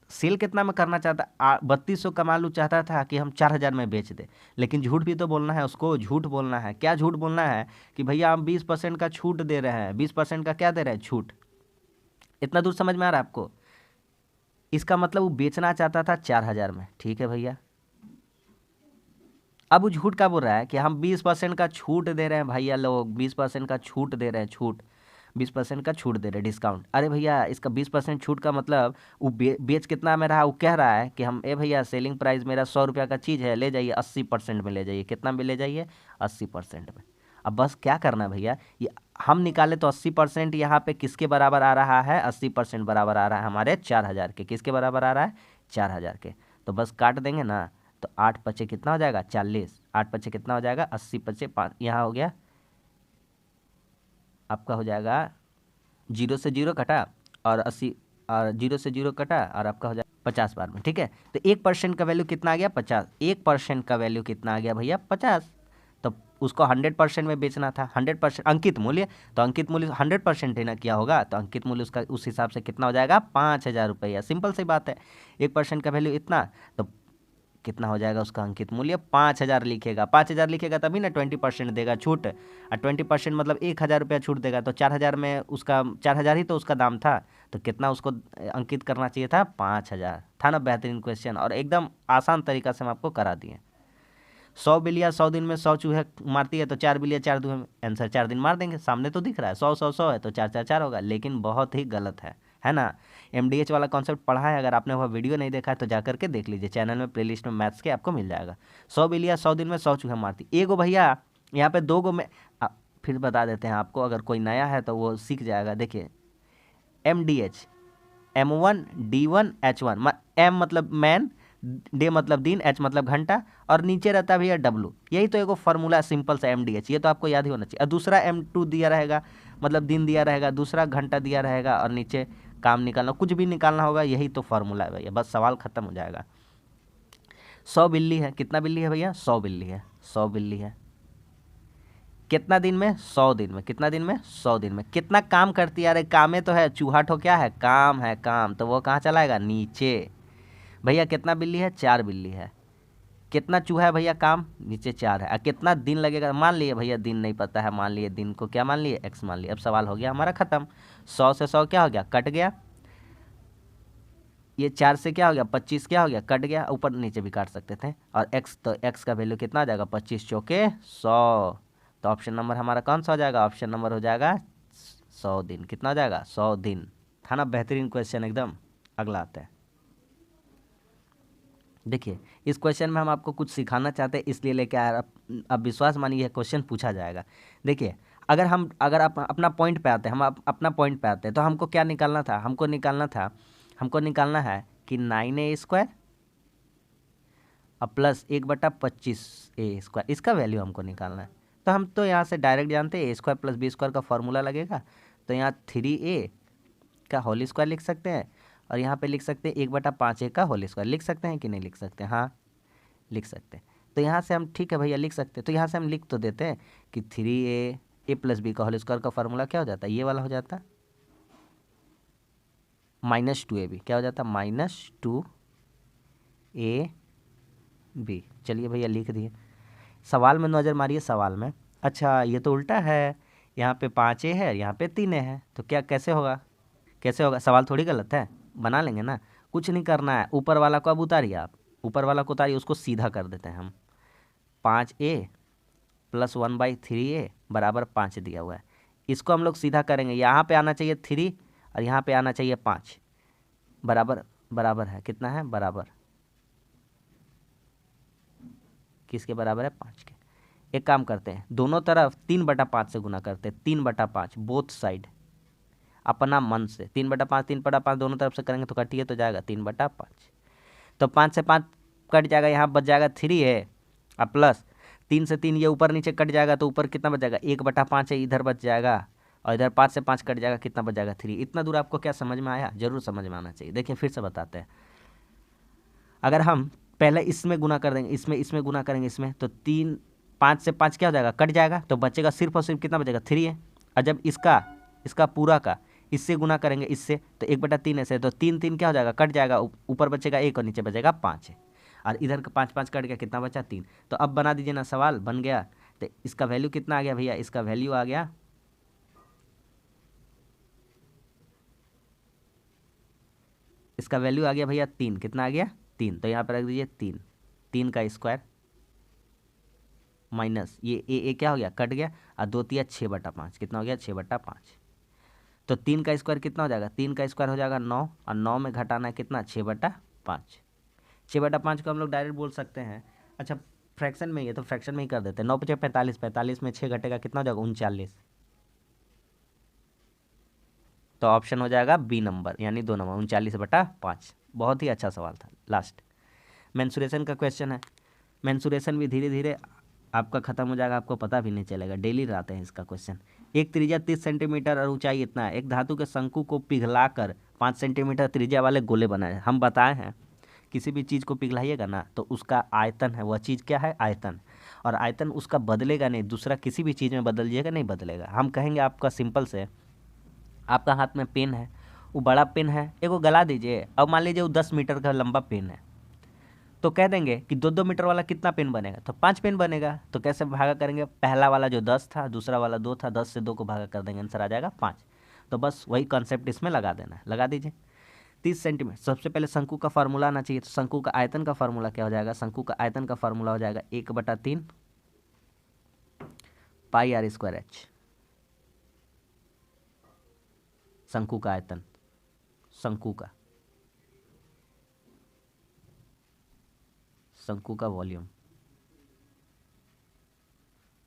Speaker 1: सेल कितना में करना चाहता है। 3200 का मालूम चाहता था कि हम 4000 में बेच दे, लेकिन झूठ भी तो बोलना है उसको, झूठ बोलना है। क्या झूठ बोलना है कि भैया हम 20% का छूट दे रहे हैं, 20% का क्या दे रहे हैं, छूट। इतना दूर समझ में आ रहा है आपको। इसका मतलब वो बेचना चाहता था 4000 में। ठीक है भैया, अब वो झूठ का बोल रहा है कि हम 20% का छूट दे रहे हैं भैया, लोग 20% का छूट दे रहे हैं, छूट 20% का छूट दे रहे हैं, डिस्काउंट। अरे भैया, इसका 20% छूट का मतलब वो बेच कितना में रहा, वो कह रहा है कि हम भैया सेलिंग प्राइस मेरा 100 रुपया का चीज़ है, ले जाइए 80% में ले जाइए। कितना में ले जाइए, 80% में। अब बस क्या करना है भैया, ये हम निकाले तो 80% यहाँ पे किसके बराबर आ रहा है, 80% बराबर आ रहा है हमारे 4000 के। किसके बराबर आ रहा है, 4000 के। तो बस काट देंगे ना, तो 8 पचे कितना हो जाएगा, 40। 8 पचे कितना हो जाएगा, 80 पचे 5, यहाँ हो गया आपका, हो जाएगा 0 से 0 कटा और 80 और 0 से 0 कटा और आपका हो जाएगा 50 बार में, ठीक है। तो 1% का वैल्यू कितना आ गया 50, 1% का वैल्यू कितना आ गया भैया 50। तो उसको 100% में बेचना था, 100% अंकित मूल्य, तो अंकित मूल्य 100% ही ना किया होगा, तो अंकित मूल्य उसका उस हिसाब से कितना हो जाएगा 5,000 रुपया। सिंपल सी बात है, 1% का वैल्यू इतना, तो कितना हो जाएगा उसका अंकित मूल्य 5,000 लिखेगा। 5,000 लिखेगा तभी ना 20% देगा छूट, और 20% मतलब 1,000 रुपया छूट देगा, तो 4,000 में उसका 4,000 ही तो उसका दाम था, तो कितना उसको अंकित करना चाहिए था 5,000। था ना बेहतरीन क्वेश्चन, और एकदम आसान तरीका से हम आपको करा दिए। 100 बिल्लियाँ 100 दिन में 100 चूहे मारती है, तो 4 बिल्लियाँ 4 दिन में, आंसर 4 दिन मार देंगे, सामने तो दिख रहा है 100 100 100 है, तो 4 4 4 होगा, लेकिन बहुत ही गलत है ना। MDH वाला कॉन्सेप्ट पढ़ा है, अगर आपने वह वीडियो नहीं देखा है तो जाकर के देख लीजिए, चैनल में प्लेलिस्ट में मैथ्स के आपको मिल जाएगा। 100 बिल्लियाँ 100 दिन में 100 चूहे मारती, एगो भैया यहाँ पे 2 गो में फिर बता देते हैं आपको, अगर कोई नया है तो वो सीख जाएगा। देखिए MDH, M1 D1 H1, M मतलब मैन, डे मतलब दिन, H मतलब घंटा, और नीचे रहता है भैया W। यही तो एगो फार्मूला सिंपल सा MDH, ये तो आपको याद ही होना चाहिए। और दूसरा M2 दिया रहेगा, मतलब दिन दिया रहेगा, दूसरा घंटा दिया रहेगा, और नीचे काम निकालना, कुछ भी निकालना होगा, यही तो फार्मूला है भैया, बस सवाल खत्म हो जाएगा। 100 बिल्ली है, कितना बिल्ली है भैया 100 बिल्ली है, 100 बिल्ली है, कितना दिन में 100 दिन में, कितना दिन में 100 दिन में, कितना काम करती है, अरे कामे तो है, चूहा ठो क्या है काम है, काम, तो वो कहाँ चलाएगा नीचे। भैया कितना बिल्ली है 4 बिल्ली है, कितना चूहा है भैया काम नीचे 4 है, और कितना दिन लगेगा, मान लिए भैया दिन नहीं पता है, मान लिए दिन को क्या मान लिए x मान लिए। अब सवाल हो गया हमारा खत्म, 100 से 100 क्या हो गया कट गया, ये 4 से क्या हो गया 25 क्या हो गया कट गया, ऊपर नीचे भी काट सकते थे, और x, तो x का वैल्यू कितना आ जाएगा 25 चौके 100, तो ऑप्शन नंबर हमारा कौन सा हो जाएगा, ऑप्शन नंबर हो जाएगा 100 दिन। कितना हो जाएगा 100 दिन। था ना बेहतरीन क्वेश्चन एकदम। अगला आता है, देखिए इस क्वेश्चन में हम आपको कुछ सिखाना चाहते हैं, इसलिए लेके आए, अब विश्वास मानिए क्वेश्चन पूछा जाएगा। देखिए अगर आप अपना पॉइंट पे आते हैं, अपना पॉइंट पे आते हैं, तो हमको क्या निकालना था, हमको निकालना है कि 9a² और प्लस 1/25a², इसका वैल्यू हमको निकालना है। तो हम तो यहाँ से डायरेक्ट जानते हैं a² + b² का फॉर्मूला लगेगा, तो यहाँ 3a का होल स्क्वायर लिख सकते हैं, और यहाँ पे लिख सकते हैं 1/5a का होल स्क्वायर, लिख सकते हैं कि नहीं लिख सकते, हाँ लिख सकते हैं। तो यहाँ से हम ठीक है भैया लिख सकते हैं, तो यहाँ से हम लिख तो देते हैं कि 3a + b का होल स्क्वायर का फॉर्मूला क्या हो जाता है, ये वाला हो जाता है -2ab, क्या हो जाता है -2ab। चलिए भैया लिख दिए, सवाल में नज़र मारिए, सवाल में, अच्छा ये तो उल्टा है, यहाँ पे 5a है, यहाँ पे 3a है, तो क्या कैसे होगा, कैसे होगा, सवाल थोड़ी गलत है, बना लेंगे ना, कुछ नहीं करना है, ऊपर वाला को अब उतारिए, आप ऊपर वाला को उतारिए, उसको सीधा कर देते हैं हम। 5a + 1/3a बराबर 5 दिया हुआ है, इसको हम लोग सीधा करेंगे, यहाँ पे आना चाहिए 3 और यहाँ पे आना चाहिए 5, बराबर बराबर है, कितना है बराबर, किसके बराबर है 5 के। एक काम करते हैं, दोनों तरफ 3/5 से गुना करते हैं, 3/5 बोथ साइड, अपना मन से 3/5 3/5 दोनों तरफ से करेंगे तो कटिए तो जाएगा 3/5, तो 5 से 5 कट जाएगा, यहाँ बच जाएगा 3a, और प्लस 3 से 3 ये ऊपर नीचे कट जाएगा, तो ऊपर कितना बच जाएगा 1/5 है, इधर बच जाएगा, और इधर 5 से 5 कट जाएगा, कितना बच जाएगा 3। इतना दूर आपको क्या समझ में आया, जरूर समझ में आना चाहिए। देखिए फिर से बताते हैं, अगर हम पहले इसमें गुना कर देंगे, इसमें गुना करेंगे इसमें, तो 5 से 5 क्या हो जाएगा कट जाएगा, तो बचेगा सिर्फ और सिर्फ कितना बचेगा 3 है, और जब इसका पूरा का इससे गुना करेंगे इससे, तो 1/3 ऐसे, तो 3 3 क्या हो जाएगा कट जाएगा, ऊपर बचेगा 1 और नीचे बचेगा 5 है, और इधर का 5 5 कट गया, कितना बचा 3। तो अब बना दीजिए ना, सवाल बन गया, तो इसका वैल्यू कितना आ गया भैया, इसका वैल्यू आ गया भैया 3, कितना आ गया 3, तो यहाँ पर रख दीजिए 3, 3 का स्क्वायर माइनस ये ए क्या हो गया कट गया, और 2 तिया 6/5, कितना हो गया 6/5, तो 3 का स्क्वायर कितना हो जाएगा, 3 का स्क्वायर हो जाएगा 9, और 9 में घटाना है कितना 6/5, 6/5 को हम लोग डायरेक्ट बोल सकते हैं, अच्छा फ्रैक्शन में ही है तो फ्रैक्शन में ही कर देते हैं, 9 × 5 = 45, 45 में 6 घटेगा, कितना हो जाएगा 39, तो ऑप्शन हो जाएगा बी नंबर, यानी 2 नंबर 39/5। बहुत ही अच्छा सवाल था। लास्ट मेंसुरेशन का क्वेश्चन है, मेंसुरेशन भी धीरे धीरे आपका खत्म हो जाएगा, आपको पता भी नहीं चलेगा, डेली रहते हैं इसका क्वेश्चन। एक त्रिज्या 30 सेंटीमीटर और ऊंचाई इतना है, एक धातु के शंकु को पिघलाकर 5 सेंटीमीटर त्रिज्या वाले गोले बनाए। हम बताए हैं किसी भी चीज़ को पिघलाइएगा ना तो उसका आयतन है, वह चीज़ क्या है, आयतन। और आयतन उसका बदलेगा नहीं, दूसरा किसी भी चीज़ में बदल जाएगा, नहीं बदलेगा। हम कहेंगे आपका सिंपल से, आपका हाथ में पेन है, वो बड़ा पेन है, एक वो गला दीजिए। अब मान लीजिए वो 10 मीटर का लंबा पेन है, तो कह देंगे कि 2-2 मीटर वाला कितना पेन बनेगा, तो 5 पेन बनेगा। तो कैसे भागा करेंगे, पहला वाला जो 10 था, दूसरा वाला 2 था, 10 से 2 को भागा कर देंगे, आंसर आ जाएगा 5। तो बस वही कॉन्सेप्ट इसमें लगा देना है, लगा दीजिए। 30 सेंटीमीटर, सबसे पहले शंकु का फार्मूला आना चाहिए। तो शंकु का आयतन का फार्मूला क्या हो जाएगा, शंकु का आयतन का फार्मूला हो जाएगा 1/3 पाई r स्क्वायर h। शंकु का आयतन, शंकु का वॉल्यूम,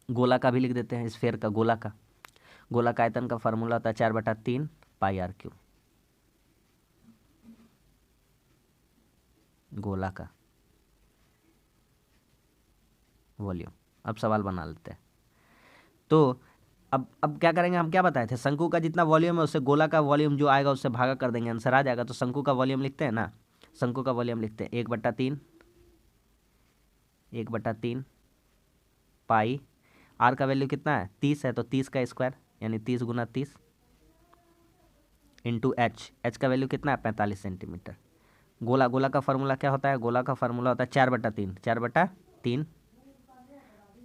Speaker 1: गोला का भी लिख देते हैं, स्फेयर का, गोला का आयतन का फार्मूला होता है 4/3 पाई r3। गोला का वॉल्यूम। अब सवाल बना लेते हैं। तो अब क्या करेंगे, हम क्या बताए थे, शंकु का जितना वॉल्यूम है उससे गोला का वॉल्यूम जो आएगा उससे भागा कर देंगे, आंसर आ जाएगा। तो शंकु का वॉल्यूम लिखते हैं ना, शंकु का वॉल्यूम लिखते हैं 1/3 पाई, आर का वैल्यू कितना है, 30 है, तो 30 का स्क्वायर यानी 30 × 30 इंटू एच का वैल्यू कितना है, 45 सेंटीमीटर। गोला का फार्मूला क्या होता है, गोला का फार्मूला होता है 4/3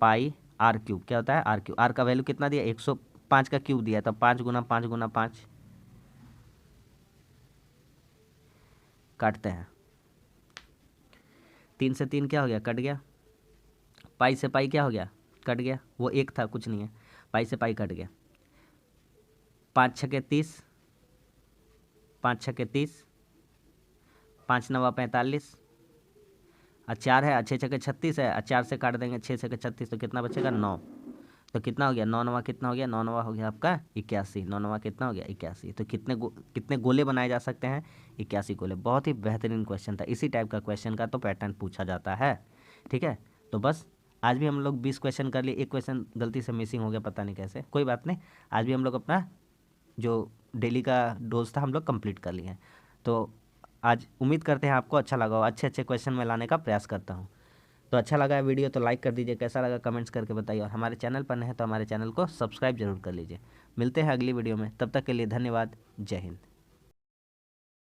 Speaker 1: पाई r3। क्या होता है, r3। आर का वैल्यू कितना दिया, 105 का क्यूब दिया, तो 5 × 5 × 5 काटते हैं। 3 से 3 क्या हो गया, कट गया। पाई से पाई क्या हो गया, कट गया, वो एक था, कुछ नहीं है, पाई से पाई कट गया। 5 × 6 = 30, 5 × 6 = 30, 5 × 9 = 45, और 4 है, 6 × 6 = 36 है, और 4 से काट देंगे 6 से 36, तो कितना बचेगा, 9। तो कितना हो गया, 9×9 कितना हो गया, 9×9 हो गया आपका 81। 9×9 कितना हो गया, 81। तो कितने गोले बनाए जा सकते हैं, 81 गोले। बहुत ही बेहतरीन क्वेश्चन था, इसी टाइप का क्वेश्चन का तो पैटर्न पूछा जाता है। ठीक है, तो बस आज भी हम लोग 20 क्वेश्चन कर लिए। एक क्वेश्चन गलती से मिसिंग हो गया, पता नहीं कैसे, कोई बात नहीं। आज भी हम लोग अपना जो डेली का डोज था हम लोग कंप्लीट कर लिए हैं। तो आज उम्मीद करते हैं आपको अच्छा लगा हो, अच्छे क्वेश्चन में लाने का प्रयास करता हूँ। तो अच्छा लगा है वीडियो तो लाइक कर दीजिए, कैसा लगा कमेंट्स करके बताइए, और हमारे चैनल पर नए हैं तो हमारे चैनल को सब्सक्राइब जरूर कर लीजिए। मिलते हैं अगली वीडियो में, तब तक के लिए धन्यवाद, जय हिंद।